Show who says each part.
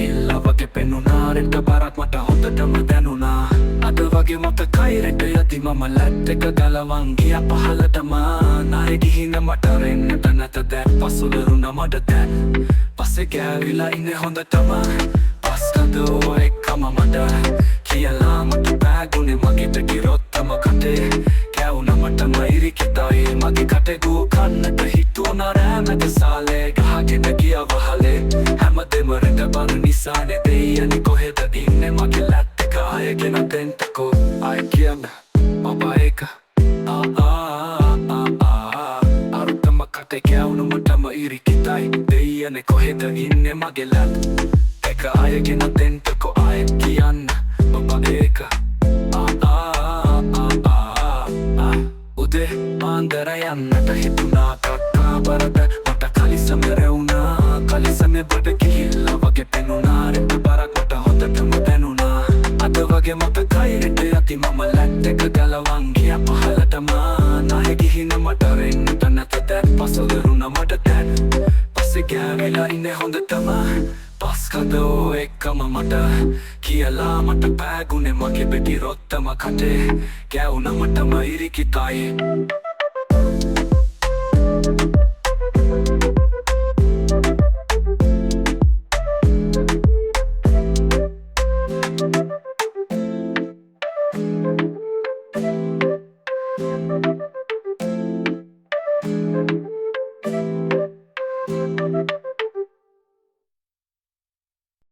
Speaker 1: ගිහිල්ලා වගේ පෙනුනා රෙට බරක් මට හොඳටම දැනුණා අද වගේ මතකයි රෙට යති මම ලැට් එක ගලවන් ගියා පහළටම නාරේ ගිහින් මට රෙන්නට නැත දැන් පසුලරුණා මට දැන් පස්සේ ගෑවිලා ඉන්නේ හොඳටම පස්කදෝ එක්කම මට කියලා මට බෑගුනේ මගෙට ගිරොත්තම කටේ කැවුනා මටම ඉරිකිතයි මගේ කටේ ගෝ කන්නට හිතුණා රෑමැද සාලේ ගහගෙන ගියා වහලේ හැමදේම රෙට බන නිසානේ දෙයියනේ කොහෙද ඉන්නේ මගේ ලැට් එක ආයෙගෙන දෙන්නකෝ ආයෙ කියන්න මම ඒක අරුතම කටේ කැවුනා මටම ඉරිකිතයි දෙයියනේ කොහෙද ඉන්නේ මගේ ලැට් එක ආයෙගෙන දෙන්නකෝ ආයෙ කියන්න මම ඒක උදේ පාන්දර යන්නට හිතුණා කක්කා බරට මට කලිසම රැවුණා කලිසම බඩ ගිහිල්ලා වගේ පෙනුණා රෙට බරක් මට හොඳටම දැනුණා අද වගේ මතකයි රෙට යති මම ලැට් එක ගලවන් ගියා පහළටම නාහෙ ගිහින් මට රෙන්නට නැත දැන් පසුලරුණා මට දැන් පස්සේ ගෑවිලා ඉන්නේ හොඳටම පස්කදෝ එක්කම මට කියලා මට පෑගුනේ මගේ බෙටි රොත්තම කටේ කැවුනා මටම ඉරිකිතයි